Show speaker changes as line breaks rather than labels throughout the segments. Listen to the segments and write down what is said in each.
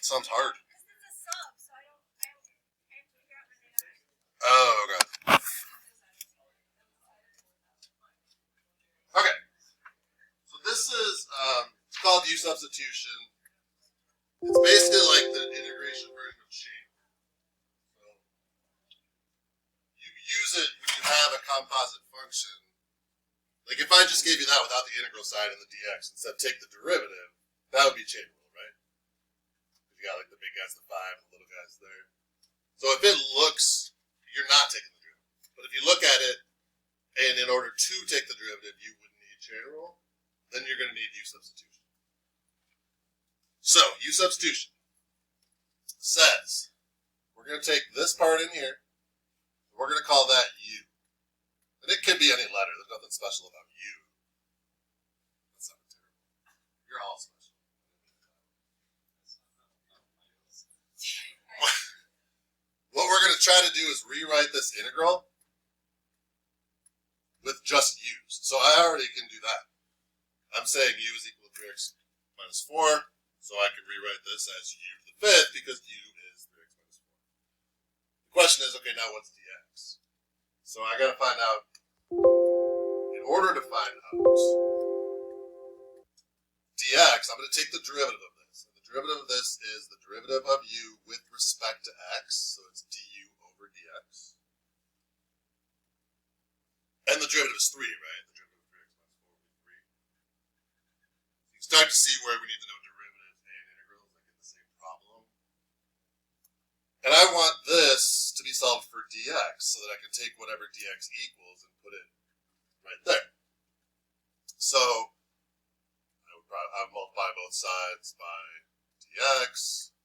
sounds hard. Oh, okay. Okay. So this is it's called U substitution. It's basically like the integration version of chain. So you use it when you have a composite function. Like if I just gave you that without the integral sign and the dx, instead take the derivative, that would be chain rule, right? You got like the big guy's the 5, the little guy's there. So if it looks, you're not taking the derivative. But if you look at it, and in order to take the derivative, you would need chain rule, then you're going to need U substitution. So, U substitution says, we're going to take this part in here, and we're going to call that U. And it could be any letter, there's nothing special about U. That's not terrible. You're all special. What we're going to try to do is rewrite this integral with just u's. So I already can do that. I'm saying u is equal to 3x minus 4, so I can rewrite this as u to the 5th because u is 3x minus 4. The question is, okay, now what's dx? So I got to find out, in order to find out dx, I'm going to take the derivative of this. And the derivative of this is the derivative of u with respect to x, so it's du over dx. And the derivative is 3, right? The derivative of 3x minus 4 will be 3. You start to see where we need to know derivatives and integrals, like in the same problem. And I want this to be solved for dx, so that I can take whatever dx equals and put it right there. So I would multiply both sides by dx,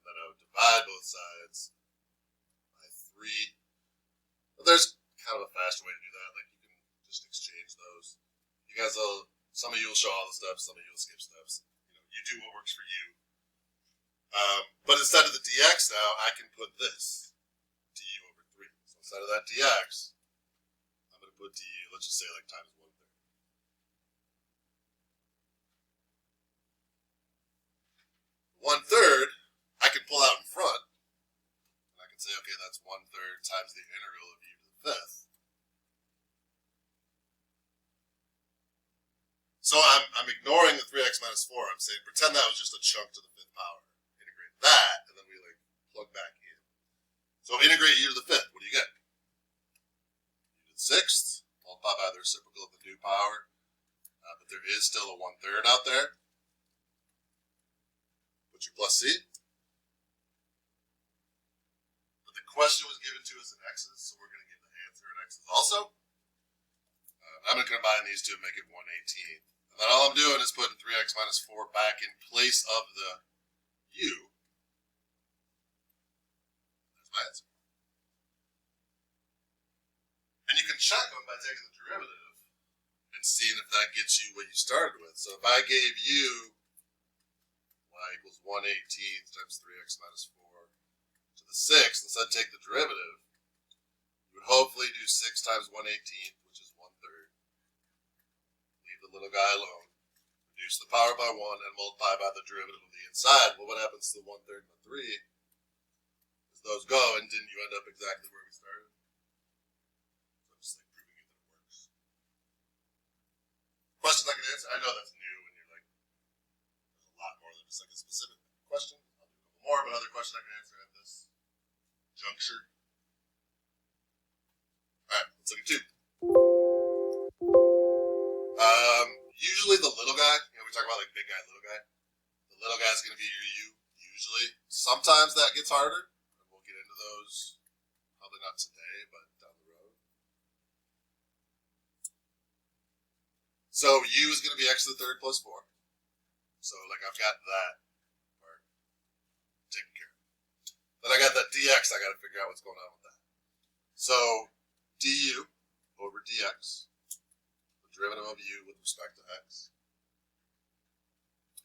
and then I would divide both sides by 3. But there's kind of a faster way to do that, like you can just exchange those. You guys will, some of you will show all the steps, some of you will skip steps. You do what works for you. But instead of the dx now, I can put this, du over 3. So instead of that dx, I'm going to put du, let's just say like times 1/3. 1/3, I can pull out in front, and I can say, okay, that's 1/3 times the integral of u to the 5th. So I'm ignoring the 3x minus 4. I'm saying, pretend that was just a chunk to the 5th power. Integrate that, and then we like plug back in. So integrate u to the 5th. What do you get? U to the 6th, multiply by the reciprocal of the new power. But there is still a 1/3 out there. Put your plus c. But the question was given to us in x's, so we're going to give the answer in x's also. I'm going to combine these two and make it 1/18. And then all I'm doing is putting 3x minus 4 back in place of the u. That's my answer. And you can check them by taking the derivative and seeing if that gets you what you started with. So if I gave you y equals 1/18 times 3x minus 4 to the 6th, instead take the derivative, you would hopefully do 6 times 1/18, which is 1/3. Leave the little guy alone. Reduce the power by 1 and multiply by the derivative of the inside. Well, what happens to the 1/3 and the 3? As those go, and didn't you end up exactly where we started? So I'm just like proving you that it works. Questions I can answer? I know that's new, and you're like, there's a lot more than just like a specific question. I'll do a couple more, but other question I can answer at this juncture. Alright, let's look at 2. Usually the little guy, we talk about like big guy, little guy. The little guy is going to be your u, usually. Sometimes that gets harder, and we'll get into those, probably not today, but down the road. So u is going to be x to the 3rd plus 4. So like I've got that part taken care of. Then I got that dx, I got to figure out what's going on with that. So du over dx, the derivative of u with respect to x,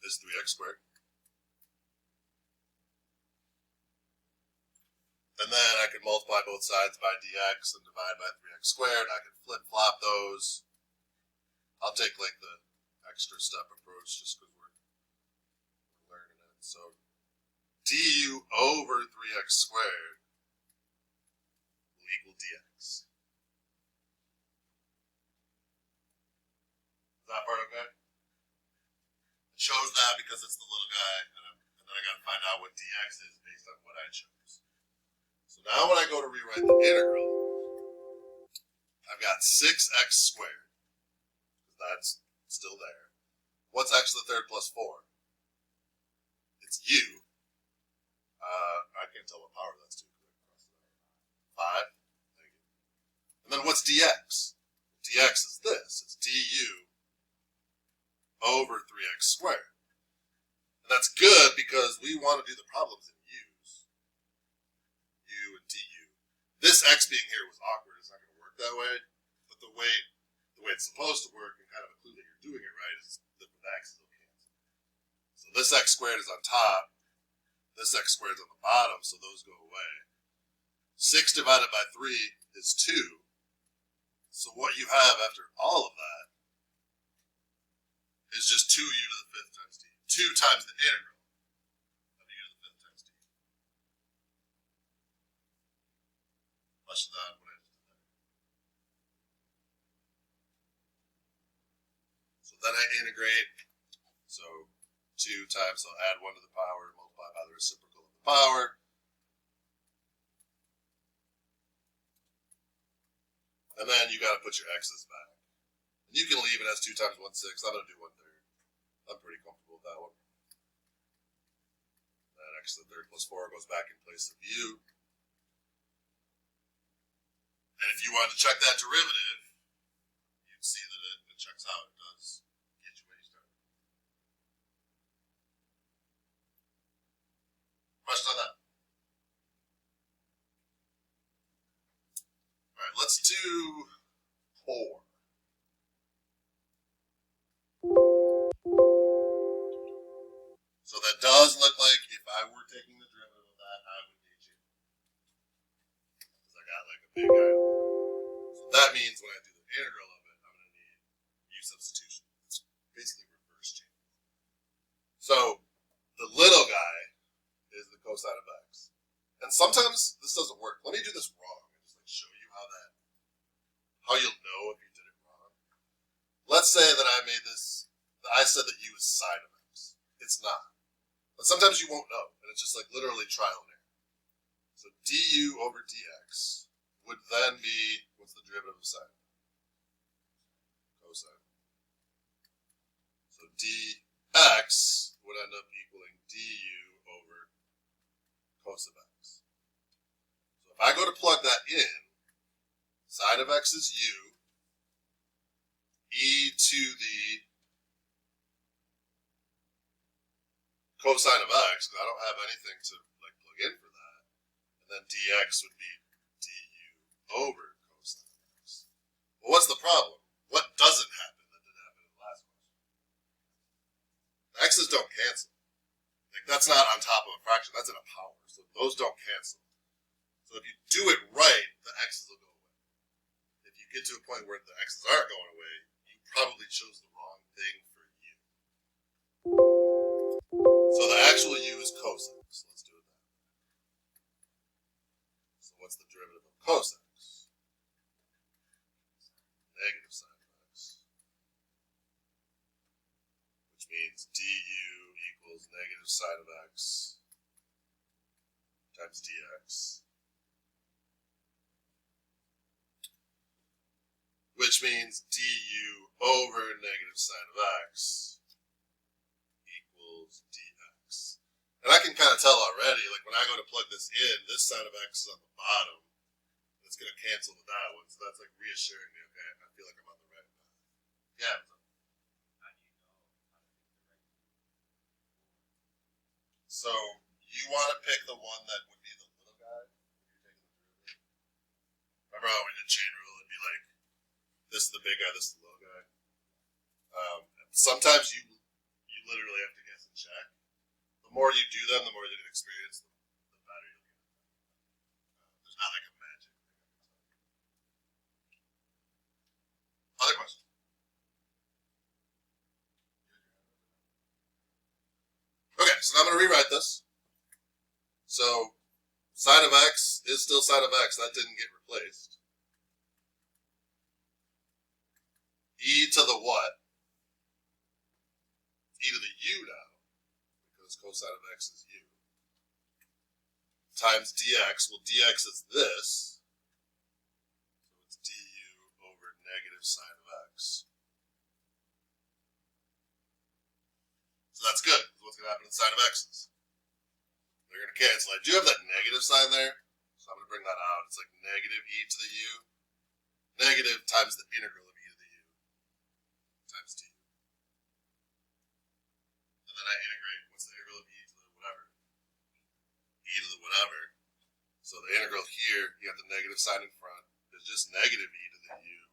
is 3x squared. And then I could multiply both sides by dx and divide by 3x squared. I could flip-flop those. I'll take like the extra step approach just because we're learning So du over 3x squared will equal dx. Is that part okay? It shows that because it's the little guy, and then I got to find out what dx is based on what I chose. So now when I go to rewrite the integral, I've got 6x squared. That's still there. What's x to the third plus 4? It's u. I can't tell what power that's 2. 5. Thank you. And then what's dx? Dx is this. It's du over 3x squared. And that's good because we want to do the problems in u's. U and du. This x being here was awkward. It's not going to work that way. But the way it's supposed to work and kind of a clue that you're doing it right is that the x's will cancel. So this x squared is on top. This x squared is on the bottom, so those go away. 6 divided by 3 is 2. So what you have after all of that is just 2u to the 5th times d. 2 times the integral of u to the 5th times d. Less than what I just did there. So then I integrate. So 2 times, I'll add 1 to the power, multiply by the reciprocal of the power. And then you got to put your x's back. And you can leave it as 2 times 1, 6. I'm going to do 1/3. I'm pretty comfortable with that one. Then x to the third plus 4 goes back in place of u. And if you wanted to check that derivative, you'd see that it checks out. It does get you where you started. Question on that? All right, let's do 4. So that does look like if I were taking the derivative of that, I would need you. Because I got like a big guy. So that means when I do the integral of it, I'm going to need u substitution. It's basically reverse chain. So the little guy is the cosine of x. And sometimes this doesn't work. Let me do this wrong and just like show you how you'll know if you did it wrong. Let's say that I said that u is sine of x. It's not. But sometimes you won't know, and it's just like literally trial and error. So du over dx would then be, what's the derivative of sine? Cosine. So dx would end up equaling du over cos of x. So if I go to plug that in, sine of x is u, e to the cosine of x, because I don't have anything to like plug in for that, and then dx would be du over cosine of x. Well, what's the problem? What doesn't happen that didn't happen in the last question? The x's don't cancel. Like that's not on top of a fraction, that's in a power, so those don't cancel. So if you do it right, the x's will go away. If you get to a point where the x's aren't going away, you probably chose the wrong thing for u. So the actual u is cosine, so let's do it that way. So what's the derivative of cos x? Negative sine of x. Which means du equals negative sine of x times dx. Which means du over negative sine of x equals dx. And I can kind of tell already, like when I go to plug this in, this sine of x is on the bottom. It's going to cancel with that one, so that's like reassuring me, okay, I feel like I'm on the right path. Yeah. So you want to pick the one that would be the little guy when you're taking the derivative. Remember how we did chain rule, it'd be like, this is the big guy, this is the little guy. Sometimes you literally have to guess and check. The more you do them, the more you get experience, the better you'll get. There's not like a magic thing I can tell you. Other questions? Okay. Okay, so now I'm going to rewrite this. So sine of x is still sine of x. That didn't get replaced. E to the what? E to the u now, because cosine of x is u, times dx. Well, dx is this, so it's du over negative sine of x. So that's good. What's going to happen to sine of x's? They're going to cancel. I do have that negative sign there, so I'm going to bring that out. It's like negative e to the u, negative times the integral of e to the u, times du. And then I integrate, what's the integral of e to the whatever? E to the whatever. So the integral here, you have the negative sign in front, is just negative e to the u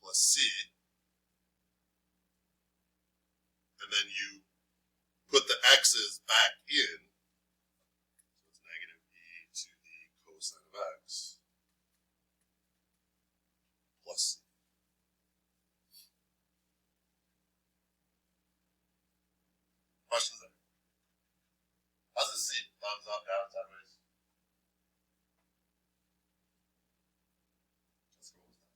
plus c. And then you put the x's back in, so it's negative e to the cosine of x plus c. Questions there? How's this seem? Thumbs up, down, sideways? Let's go with that.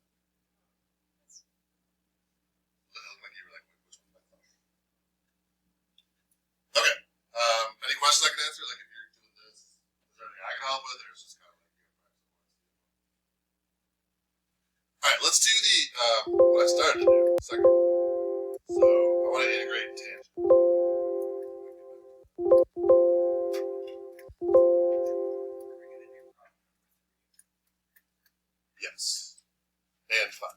Look like you were like, which one's my thumb? Okay. Any questions I can answer? Like if you're doing this, is there anything I can help with, or is it just kind of like Alright, let's do the what I started to do. Second. So I want to integrate tangent. Yes. And 5.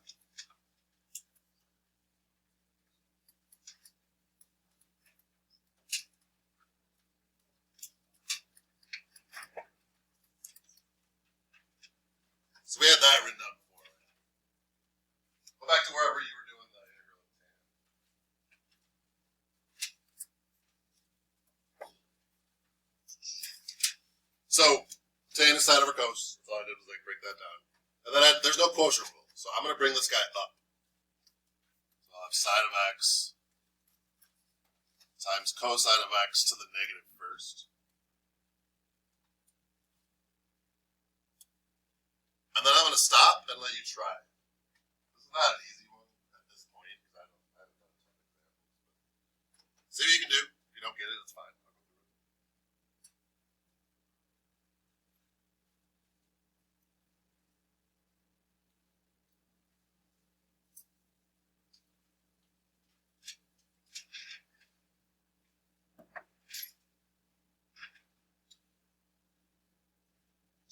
So we had that written down before. Go back to wherever you were doing the integral of tan. So tan is sine over cos. That's all I did was like break that down. And then there's no quotient rule. So I'm going to bring this guy up. So I'll have sine of x times cosine of x to the negative first. And then I'm going to stop and let you try. This is not an easy one at this point because I haven't done a ton of examples. See what you can do. If you don't get it, it's fine. I'll go through it.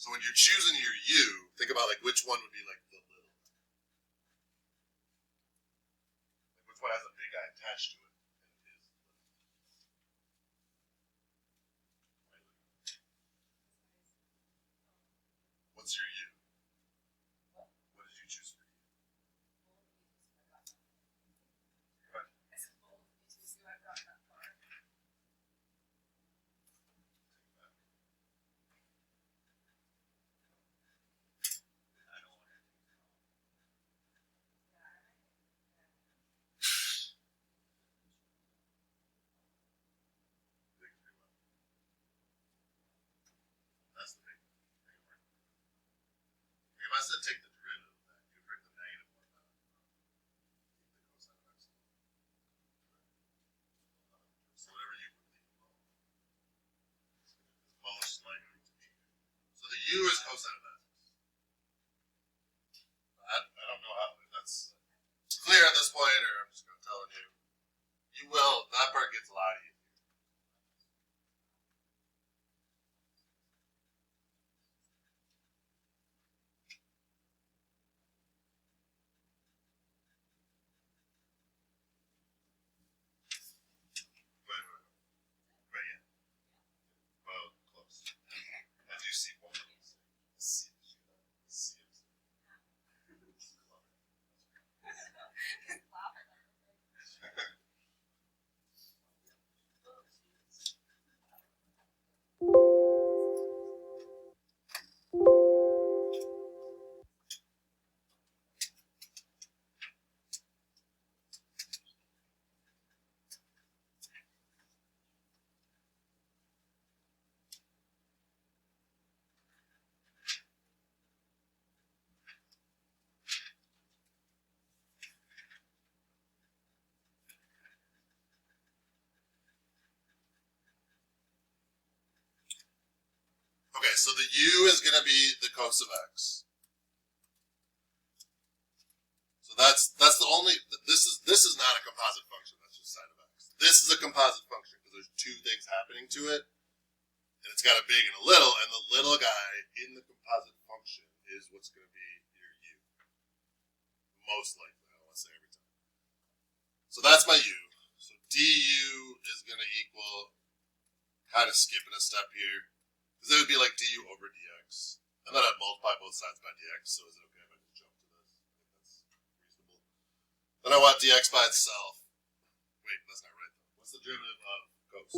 So when you're choosing your u, think about like which one would be like the little. Like which one has a big guy attached to it and is little. What's your u? What did you choose for u? That's the big one. If I said take the derivative of that, you bring the negative one down. Keep the cosine of x alone. So whatever you would leave alone is most likely to be. So the u is cosine of x. I don't know how, if that's clear at this point, or I'm just going to tell you. You will, that part gets a lot easier. Right, yeah. Well, close. As you see, one of these. Okay, so the u is going to be the cos of x. So that's the only. This is not a composite function. That's just sine of x. This is a composite function because there's two things happening to it, and it's got a big and a little, and the little guy in the composite function is what's going to be your u. Most likely, I don't want to say every time. So that's my u. So du is going to equal, kind of skipping a step here, because it would be like du over dx. And then I'd multiply both sides by dx, so is it okay if I just jump to this? I think that's reasonable. Then I want dx by itself. Wait, that's not right though. What's the derivative of cos?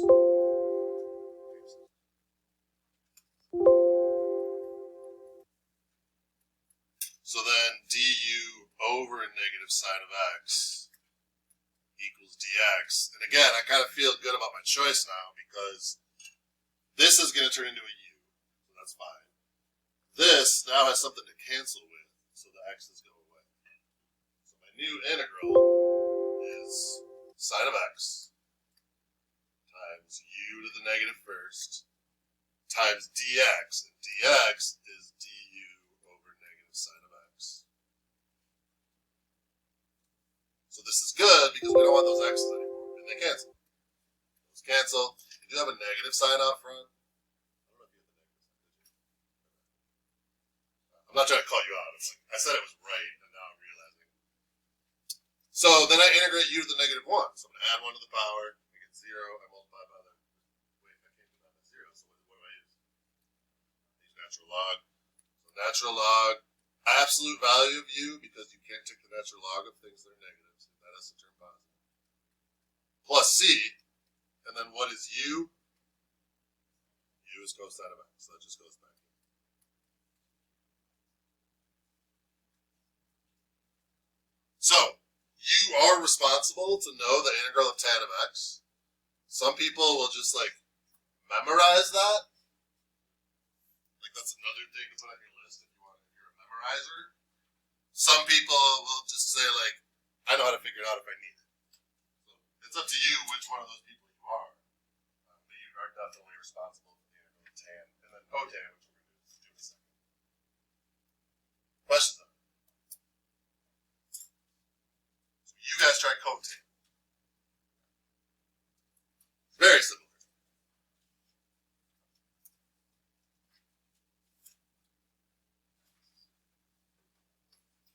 So then du over negative sine of x equals dx. And again, I kind of feel good about my choice now because this is going to turn into a u. So that's fine. This now has something to cancel with, so the x's go away. So my new integral is sine of x times u to the negative first times dx. And dx is du over negative sine of x. So this is good because we don't want those x's anymore. And they cancel. Those cancel. You do have a negative sign out front. I don't know if you have the negative sign. I'm not trying to call you out. I said it was right, and now I'm realizing. So then I integrate u to the negative 1. So I'm going to add 1 to the power. I get 0. I multiply by the... Wait, I can't do that by 0. So what do I use? I use natural log. So natural log, absolute value of u, because you can't take the natural log of things that are negatives. That has to turn positive. Plus c. And then what is u? U is cosine of x. So that just goes back in. So, you are responsible to know the integral of tan of x. Some people will just like memorize that. Like that's another thing to put on your list if you're a memorizer. Some people will just say like, I know how to figure it out if I need it. So it's up to you which one of those people you are. But you are definitely responsible for the integral of tan and then cotan, which we're going to do in a second. Question though. So you guys try cotan. It's very similar.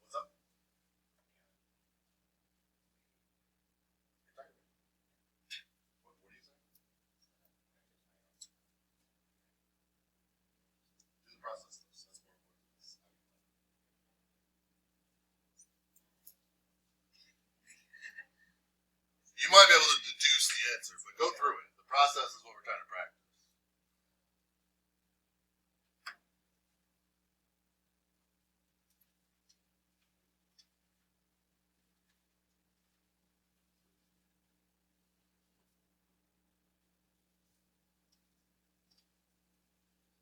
What's up? What do you say? Do the process. That's more important. You might be able to deduce the answer, but go through it. The process is what we're trying to practice.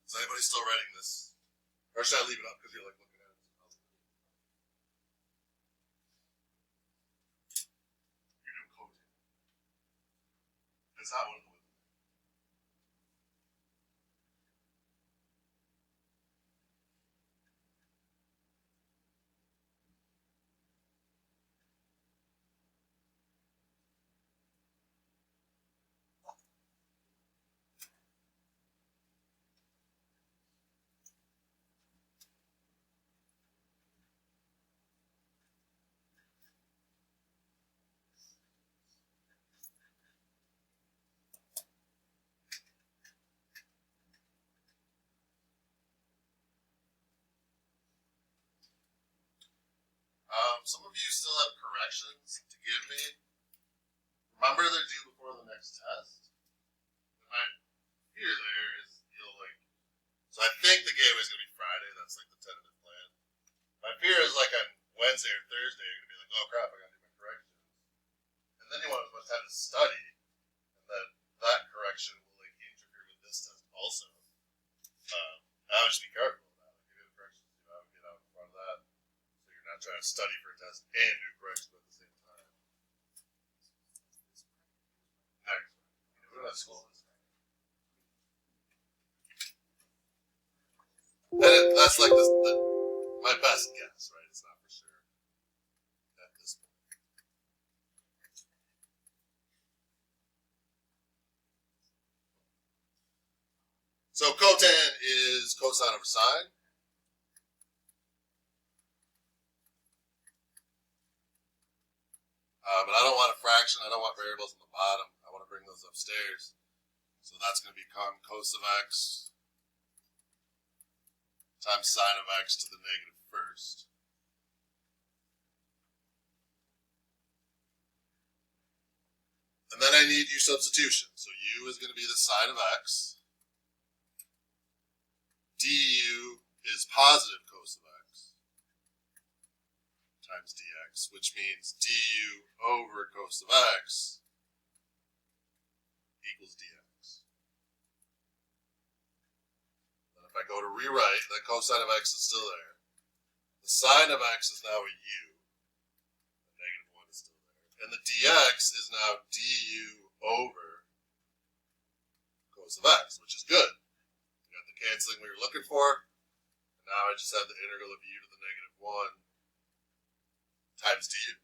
Is anybody still writing this? Or should I leave it up because you're like looking at it? You're doing cotan. It's not one of the women. Some of you still have corrections to give me. Remember they're due before the next test. And my fear there is you'll like. So I think the gateway is gonna be Friday. That's like the tentative plan. My fear is like on Wednesday or Thursday you're gonna be like, oh crap, I gotta do my corrections. And then you want as much time to study, and then that correction will like interfere with this test also. I would just be careful of that. Like, if you have corrections, I would get out in front of that. So you're not trying to study for a test and do corrections at the same time. Next. You know what school is? That's like my best guess, right? It's not for sure at this point. So cotan is cosine over sine. But I don't want a fraction. I don't want variables on the bottom. I want to bring those upstairs. So that's going to become cos of x times sine of x to the negative first. And then I need u substitution. So u is going to be the sine of x. du is positive cos of x times dx, which means du over cos of x equals dx. And if I go to rewrite, the cosine of x is still there. The sine of x is now a u. The negative 1 is still there. And the dx is now du over cos of x, which is good. We got the canceling we were looking for. And now I just have the integral of u to the negative 1 times du.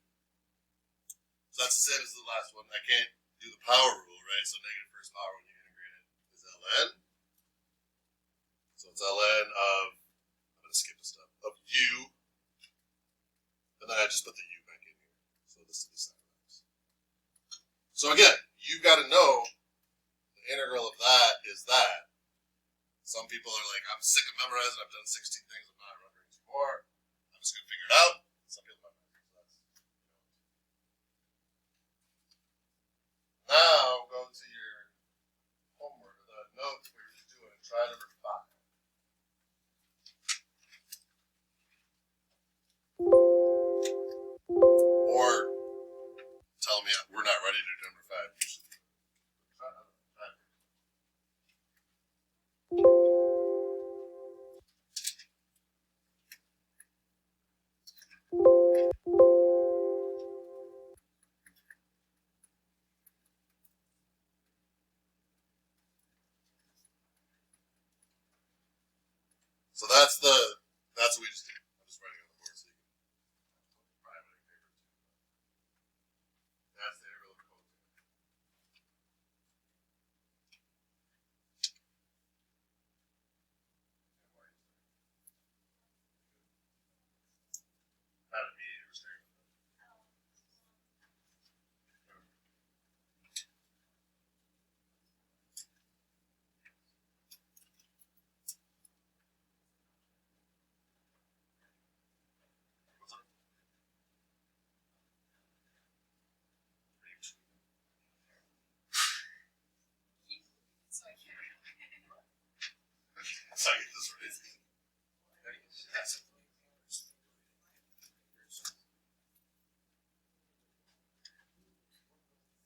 So that's the same as the last one. I can't do the power rule, right? So negative first power when you integrate it is ln. So it's ln of, I'm going to skip a step, of u. And then I just put the u back in here. So this is the sine of x. So again, you've got to know the integral of that is that. Some people are like, I'm sick of memorizing. I've done 16 things. I'm not remembering 2 more. I'm just going to figure it out. Some people memorize. Now go to your homework, the notes where you're doing. Try number 5. Or tell me we're not ready to do number 5. You should try number 5. So that's what we just did. I'm just writing on the board so you can private paper too. That's the integral of cotan. Not immediate restraint. So I get this right.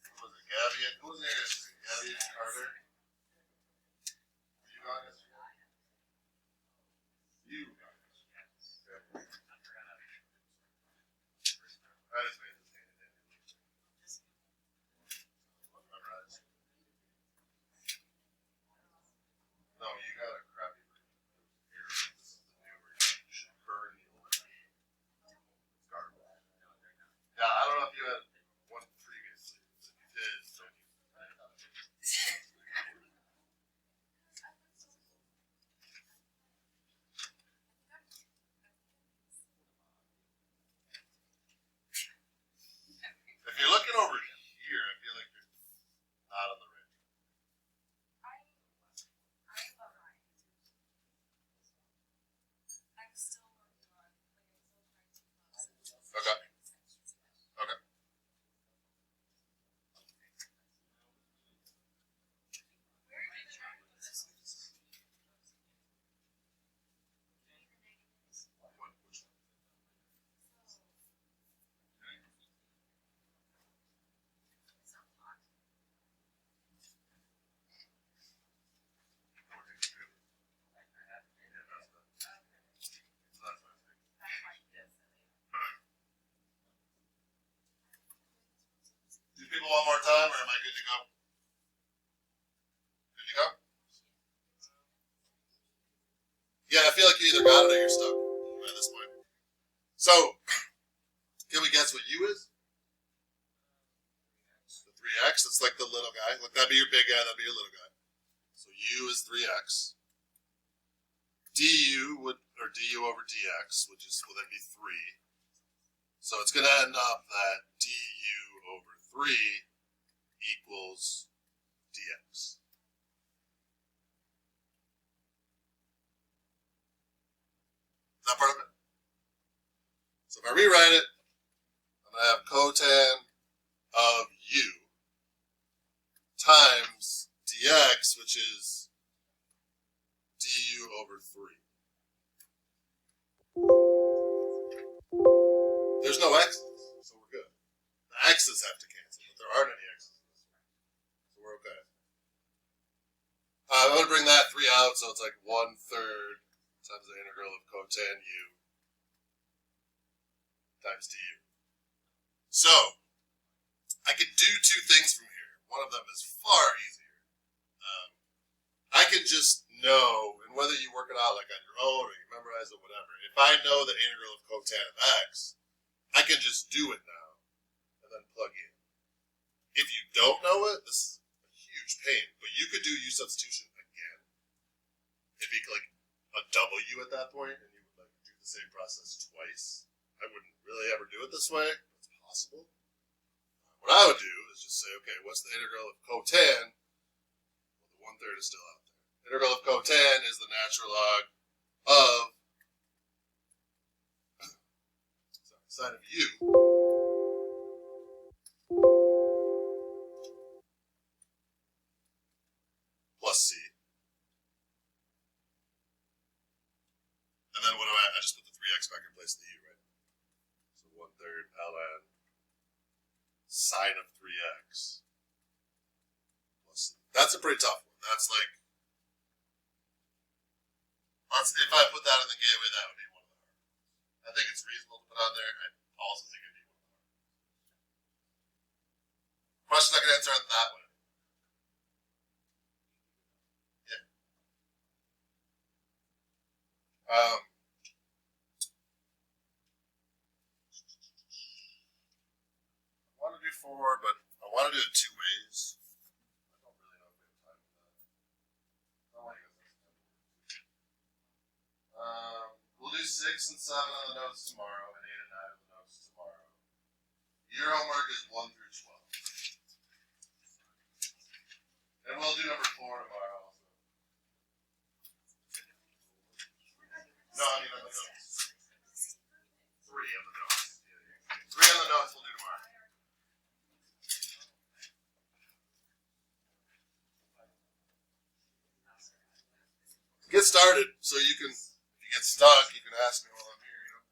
Who was it? Gabby and who was there yesterday? Gabby and Carter. Were you gone yesterday? You gone yesterday. I just made this hand in. Memorize. No, you got a crappy version. Here, this is the new version. You should burn the old version. It's garbage. Yeah, I don't know if you had one previously. If you did, so if you're looking over here, I feel like you're not on the right. Okay. Okay. Which one? Do people one more time, or am I good to go? Good to go? Yeah, I feel like you either got it or you're stuck at this point. So, can we guess what U is? The 3x. It's like the little guy. Like that'd be your big guy. That'd be your little guy. So U is 3x. Du over dx, which will then be 3. So it's going to end up that du over 3 equals dx. Is that part of it? So if I rewrite it, I'm going to have cotan of u times dx, which is du over 3. There's no x's, so we're good. The x's have to cancel, but there aren't any x's. So we're okay. I'm going to bring that 3 out, so it's like 1/3 times the integral of cotan u times du. So, I could do 2 things from here. One of them is far easier. I can just know, and whether you work it out like on your own or you memorize it, whatever, if I know the integral of cotan of x, I can just do it now and then plug in. If you don't know it, this is a huge pain, but you could do u substitution again. It'd be like a w at that point, and you would like do the same process twice. I wouldn't really ever do it this way. It's possible. What I would do is just say, okay, what's the integral of cotan? Well, the 1/3 is still out there. Integral of cotan is the natural log of sine of u plus c. And then what do I just put the 3x back in place of the u, right? So 1/3 ln sine of 3x plus c. That's a pretty tough one. That's like, if I put that in the gateway, that would be one of the hard ones. I think it's reasonable to put on there. I also think it'd be one of the hard ones. Questions I can answer on that one. Yeah. I want to do 4, but I want to do it 2 ways. I don't really know if we have time for that. We'll do 6 and 7 on the notes tomorrow, and 8 and 9 on the notes tomorrow. Your homework is 1 through 12. And we'll do number 4 tomorrow also. No, I mean on the notes. 3 on the notes. 3 on the notes we'll do tomorrow. Get started so you can, if you get stuck, you can ask me while I'm here, you know?